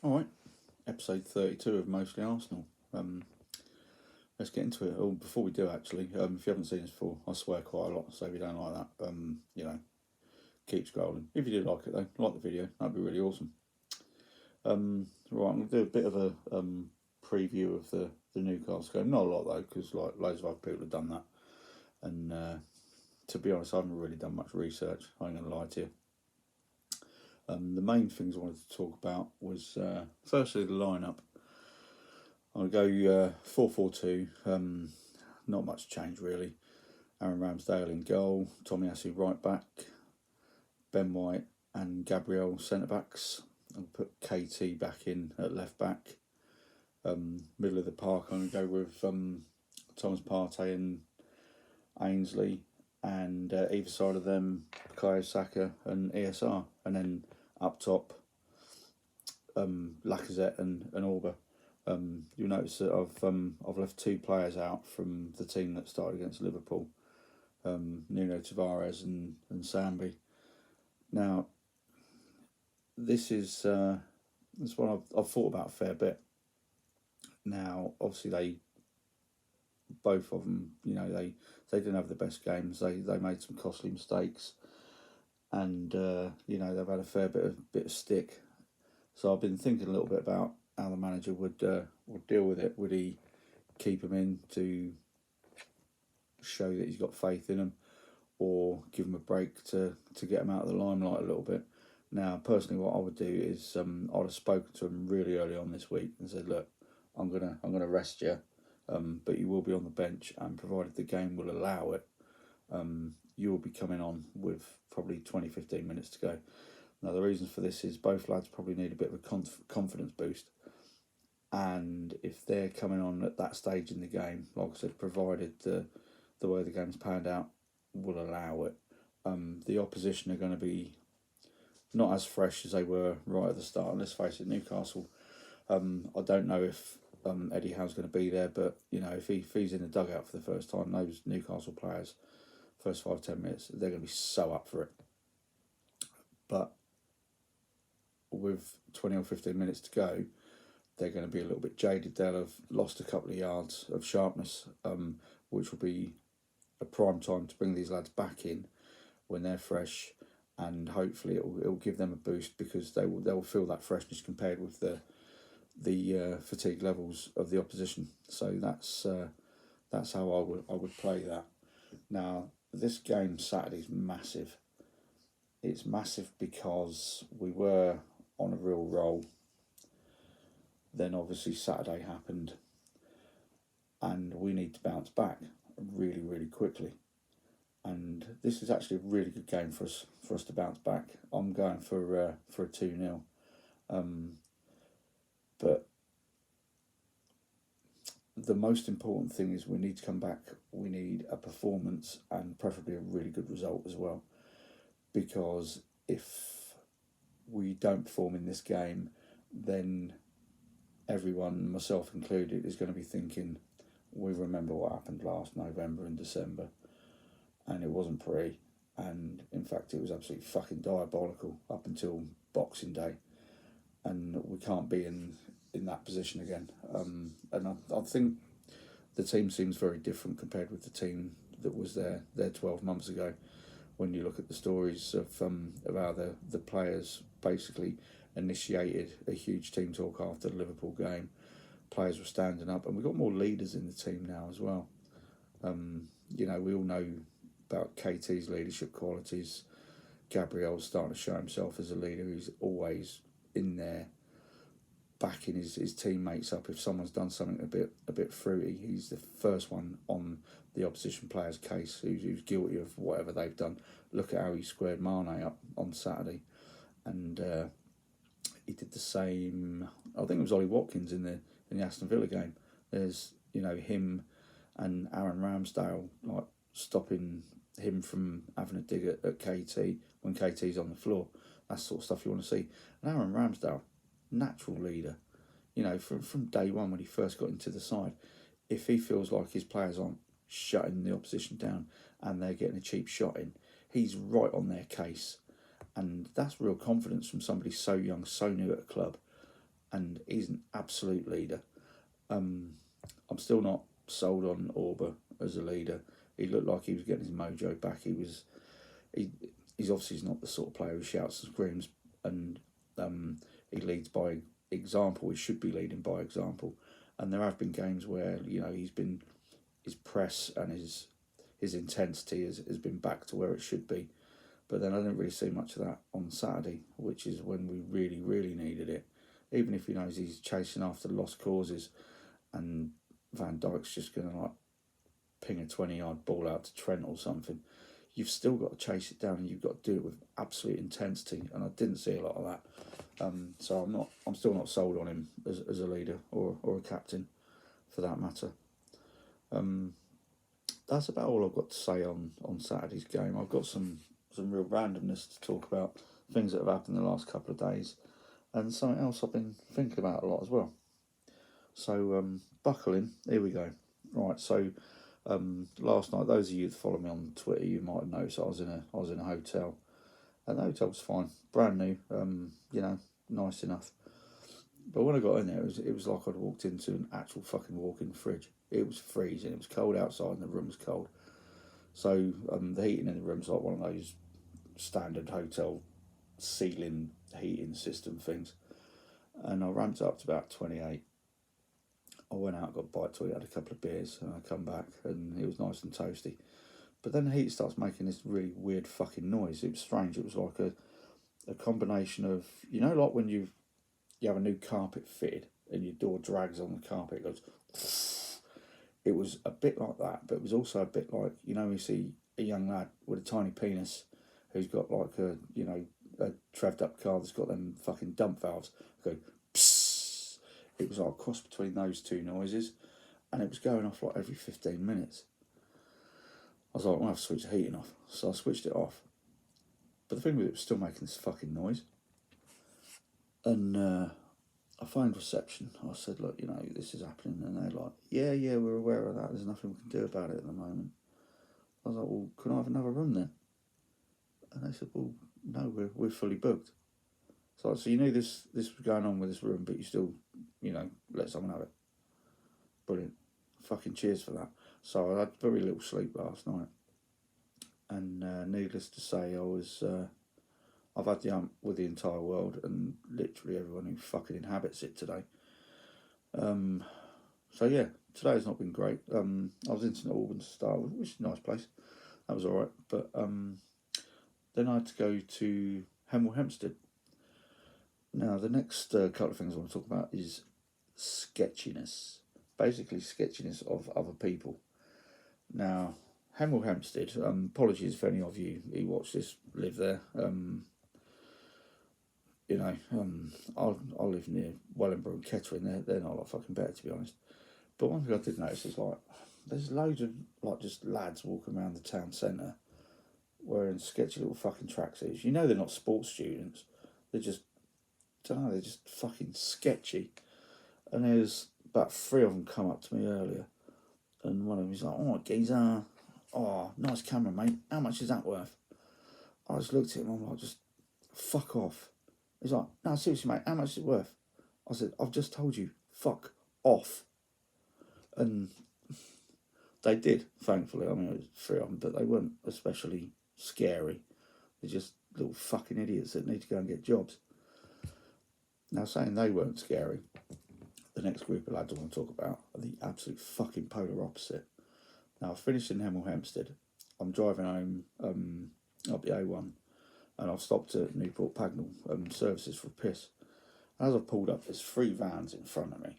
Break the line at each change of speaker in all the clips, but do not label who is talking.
Alright, episode 32 of Mostly Arsenal. Let's get into it. Oh, before we do, actually, if you haven't seen this before, I swear quite a lot, so if you don't like that, keep scrolling. If you do like it, though, like the video, that'd be really awesome. Right, I'm going to do a bit of a preview of the Newcastle game. Not a lot, though, because loads of other people have done that. And to be honest, I haven't really done much research, I ain't going to lie to you. The main things I wanted to talk about was, firstly, the lineup. I'll go 4-4-2. Not much change, really. Aaron Ramsdale in goal, Tomiyasu right back, Ben White and Gabriel centre backs. I'll put KT back in at left back. Middle of the park, I'm going to go with Thomas Partey and Ainsley, and either side of them, Bukayo Saka and ESR, and then up top, Lacazette and Auba. You'll notice that I've left two players out from the team that started against Liverpool, Nuno Tavares and Sambi. Now, this is one I've thought about a fair bit. Now, obviously, both of them, they didn't have the best games. They made some costly mistakes, and they've had a fair bit of stick. So I've been thinking a little bit about how the manager would deal with it. Would he keep them in to show that he's got faith in them, or give them a break to get them out of the limelight a little bit? Now, personally, what I would do is I'd have spoken to him really early on this week and said, look, I'm gonna rest you, but you will be on the bench, and provided the game will allow it, you will be coming on with probably 20-15 minutes to go. Now, the reason for this is both lads probably need a bit of a confidence boost, and if they're coming on at that stage in the game, like I said, provided the way the game's panned out will allow it, the opposition are going to be not as fresh as they were right at the start. And let's face it, Newcastle, I don't know if Eddie Howe's going to be there, but if he's in the dugout for the first time, those Newcastle players, first 5-10 minutes, they're going to be so up for it. But with 20 or 15 minutes to go, they're going to be a little bit jaded. They'll have lost a couple of yards of sharpness, which will be a prime time to bring these lads back in when they're fresh, and hopefully it'll give them a boost, because they'll feel that freshness compared with the fatigue levels of the opposition. So that's how I would play that. Now, this game Saturday is massive. It's massive because we were on a real roll. Then obviously Saturday happened, and we need to bounce back really, really quickly. And this is actually a really good game for us to bounce back. I'm going for a 2-0. But the most important thing is we need to come back. We need a performance, and preferably a really good result as well. Because if we don't perform in this game, then everyone, myself included, is going to be thinking, we remember what happened last November and December, and it wasn't pretty, and in fact it was absolutely fucking diabolical up until Boxing Day, and we can't be in that position again. And I think the team seems very different compared with the team that was there 12 months ago. When you look at the stories of how the players basically initiated a huge team talk after the Liverpool game, players were standing up, and we've got more leaders in the team now as well. We all know about KT's leadership qualities. Gabriel's starting to show himself as a leader. He's always in there backing his teammates up. If someone's done something a bit fruity, he's the first one on the opposition player's case who's guilty of whatever they've done. Look at how he squared Mane up on Saturday, and he did the same. I think it was Ollie Watkins in the Aston Villa game. There's him and Aaron Ramsdale like stopping him from having a dig at KT when KT's on the floor. That's the sort of stuff you want to see. And Aaron Ramsdale, natural leader, from day one when he first got into the side. If he feels like his players aren't shutting the opposition down and they're getting a cheap shot in, he's right on their case. And that's real confidence from somebody so young, so new at a club. and he's an absolute leader. I'm still not sold on Orba as a leader. He looked like he was getting his mojo back. He's obviously not the sort of player who shouts and screams, and he leads by example. He should be leading by example. And there have been games where he's been, his press and his intensity has been back to where it should be. But then I didn't really see much of that on Saturday, which is when we really, really needed it. Even if he knows he's chasing after lost causes, and Van Dijk's just going to ping a 20-yard ball out to Trent or something, you've still got to chase it down, and you've got to do it with absolute intensity. And I didn't see a lot of that. So I'm still not sold on him as a leader or a captain, for that matter. That's about all I've got to say on Saturday's game. I've got some real randomness to talk about, things that have happened in the last couple of days, and something else I've been thinking about a lot as well. So buckle in, here we go. Right, so last night, those of you that follow me on Twitter, you might have noticed I was in a hotel, and the hotel was fine, brand new, nice enough. But when I got in there, it was like I'd walked into an actual fucking walk-in fridge. It was freezing, it was cold outside, and the room was cold. So the heating in the room's like one of those standard hotel ceiling heating system things. And I ramped up to about 28. I went out, got a bite to eat, had a couple of beers, and I come back, and it was nice and toasty. But then the heat starts making this really weird fucking noise. It was strange. It was like a combination of, like when you have a new carpet fitted and your door drags on the carpet, it goes. It was a bit like that, but it was also a bit like, you see a young lad with a tiny penis who's got like a trevved up car that's got them fucking dump valves go psst. It was like a cross between those two noises, and it was going off like every 15 minutes. I was like, I'm going to have to switch the heating off. So I switched it off. But the thing was, it was still making this fucking noise. And I phoned reception. I said, look, this is happening. And they're like, yeah, we're aware of that. There's nothing we can do about it at the moment. I was like, well, can I have another room then? And they said, well, no, we're fully booked. So you knew this was going on with this room, but you still, let someone have it. Brilliant. Fucking cheers for that. So I had very little sleep last night. And needless to say, I've had the hump with the entire world and literally everyone who fucking inhabits it today. So yeah, today's not been great. I was in St Albans to start with, which is a nice place. That was alright. But then I had to go to Hemel Hempstead. Now, the next couple of things I want to talk about is sketchiness. Basically, sketchiness of other people. Now, Hemel Hempstead, apologies if any of you who watch this live there. I live near Wellingborough and Kettering. They're not a lot fucking better, to be honest. But one thing I did notice is there's loads of just lads walking around the town centre wearing sketchy little fucking tracksuits. They're not sports students. They're just, they're just fucking sketchy. And there's about 3 of them come up to me earlier, and one of them is like, "Oh, geezer, nice camera, mate. How much is that worth?" I just looked at him. I'm like, just fuck off. He's like, "No, seriously, mate. How much is it worth?" I said, "I've just told you, fuck off." And they did, thankfully. I mean, it was 3 of them, but they weren't especially scary. They're just little fucking idiots that need to go and get jobs. Now, saying they weren't scary, the next group of lads I want to talk about are the absolute fucking polar opposite. Now, I finished in Hemel Hempstead. I'm driving home up the A1, and I've stopped at Newport Pagnell services for a piss. And as I pulled up, there's 3 vans in front of me,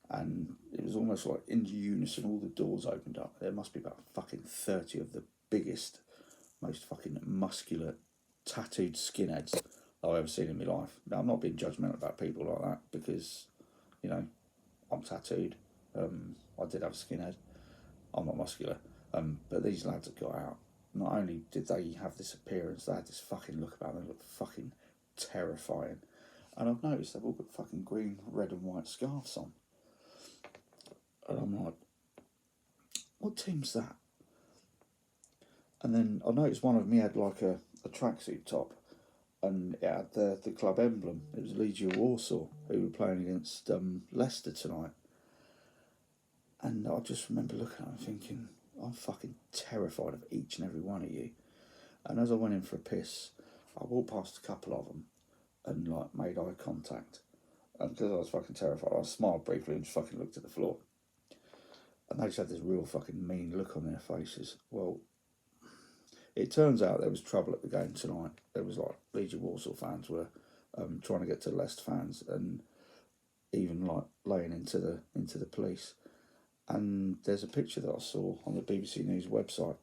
and it was almost like in unison, all the doors opened up. There must be about fucking 30 of the biggest, most fucking muscular, tattooed skinheads I've ever seen in my life. Now, I'm not being judgmental about people like that, because, I'm tattooed. I did have a skinhead. I'm not muscular. But these lads that got out, not only did they have this appearance, they had this fucking look about them. They looked fucking terrifying. And I've noticed they've all got fucking green, red and white scarves on. And I'm like, what team's that? And then I noticed one of them, he had like a tracksuit top. and it had the club emblem. It was Legia Warsaw who were playing against Leicester tonight. And I just remember looking at it and thinking, I'm fucking terrified of each and every one of you. And as I went in for a piss, I walked past a couple of them and like made eye contact. And because I was fucking terrified, I smiled briefly and just fucking looked at the floor. And they just had this real fucking mean look on their faces. Well, it turns out there was trouble at the game tonight. There was like Legia Warsaw fans were trying to get to Leicester fans and even like laying into the police. And there's a picture that I saw on the BBC News website,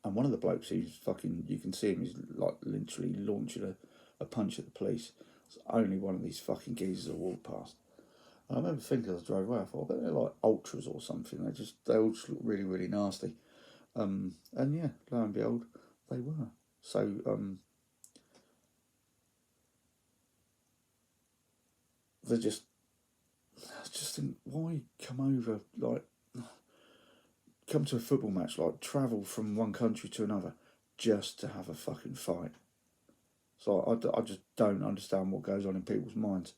and one of the blokes who's fucking, you can see him, he's like literally launching a punch at the police. It's only one of these fucking geezers that walked past. And I remember thinking as I drove away, I thought, I bet they're like ultras or something. They all just look really, really nasty. And yeah, lo and behold, they were. So they just, I just think, why come over, like, come to a football match, like travel from one country to another just to have a fucking fight? So I just don't understand what goes on in people's minds.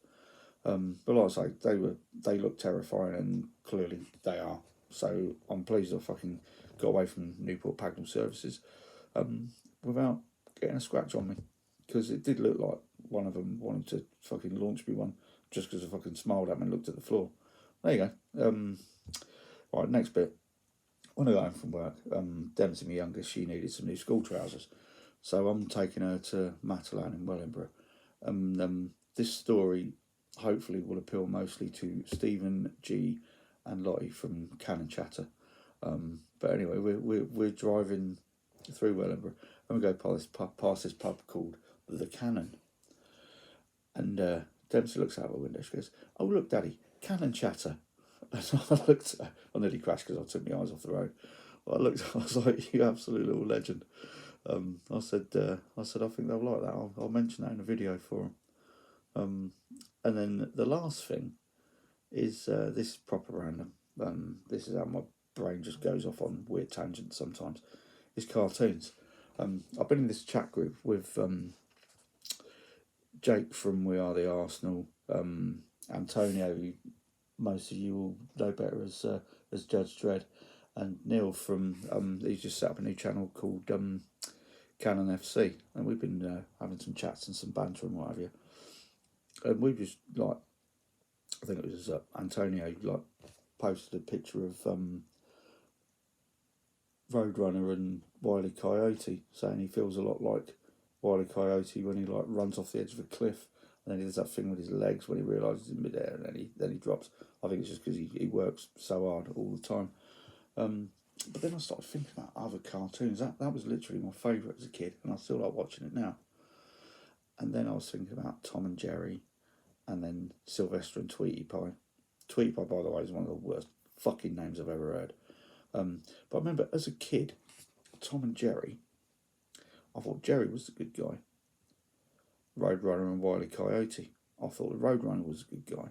But like I say, they look terrifying, and clearly they are. So I'm pleased I fucking got away from Newport Pagnell Services without getting a scratch on me, because it did look like one of them wanted to fucking launch me one just because I fucking smiled at me and looked at the floor. There you go. Right, next bit. When I got home from work, Dempsey, my youngest, she needed some new school trousers. So I'm taking her to Matalan in Wellingborough. This story hopefully will appeal mostly to Stephen G and Lottie from Cannon Chatter. But anyway, we're driving through Wellingborough and we go past this pub called The Cannon. And Dempsey looks out the window. She goes, "Oh look, Daddy, Cannon Chatter." And I looked at her. I nearly crashed because I took my eyes off the road. But I looked. I was like, "You absolute little legend." I said, I think they'll like that. I'll mention that in a video for them. And then the last thing is this is proper random. This is how my brain just goes off on weird tangents sometimes. It's cartoons. I've been in this chat group with Jake from We Are the Arsenal, Antonio, who most of you will know better as Judge Dredd, and Neil from he's just set up a new channel called Canon FC, and we've been having some chats and some banter and what have you. And we just like, I think it was Antonio like posted a picture of Roadrunner and Wile E. Coyote, saying he feels a lot like Wile E. Coyote when he like runs off the edge of a cliff, and then he does that thing with his legs when he realises he's in midair, and then he drops. I think it's just because he works so hard all the time. But then I started thinking about other cartoons. That was literally my favourite as a kid, and I still like watching it now. And then I was thinking about Tom and Jerry, and then Sylvester and Tweety Pie. Tweety Pie, by the way, is one of the worst fucking names I've ever heard. But I remember as a kid, Tom and Jerry, I thought Jerry was the good guy. Roadrunner and Wile E. Coyote, I thought the Roadrunner was a good guy.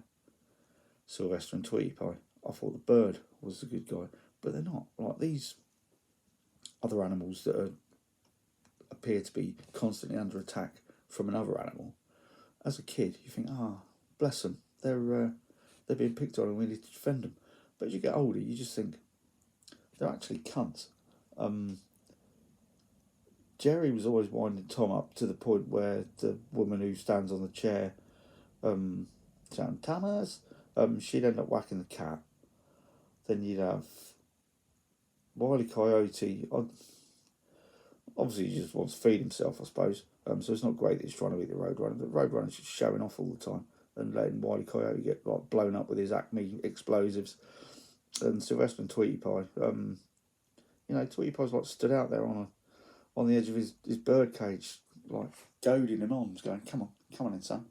Sylvester and Tweety Pie, I thought the bird was the good guy. But they're not. Like these other animals that appear to be constantly under attack from another animal. As a kid, you think, bless them. They're being picked on and we need to defend them. But as you get older, you just think, they're actually cunts. Jerry was always winding Tom up to the point where the woman who stands on the chair, saying, "Thomas," she'd end up whacking the cat. Then you'd have Wile E. Coyote. Obviously, he just wants to feed himself, I suppose. So it's not great that he's trying to eat the Roadrunner. The Roadrunner's just showing off all the time and letting Wile E. Coyote get like blown up with his Acme explosives. And Sylvester and Tweety Pie. Tweety Pie's like stood out there on the edge of his bird cage, like goading him on, going, "Come on in, son."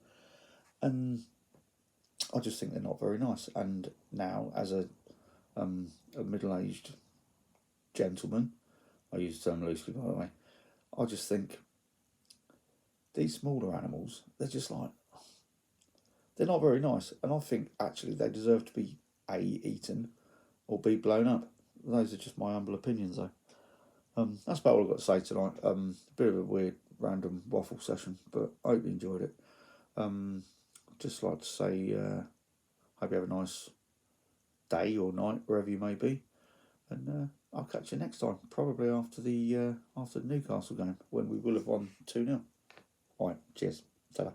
And I just think they're not very nice. And now, as a middle-aged gentleman, I use the term loosely, by the way, I just think these smaller animals, they're just like, they're not very nice. And I think actually they deserve to be A, eaten, or B, blown up. Those are just my humble opinions, though. That's about all I've got to say tonight. A bit of a weird random waffle session, but I hope you enjoyed it. Just like to say, hope you have a nice day or night, wherever you may be, and I'll catch you next time, probably after the Newcastle game, when we will have won 2-0. All right, cheers. Ta-da.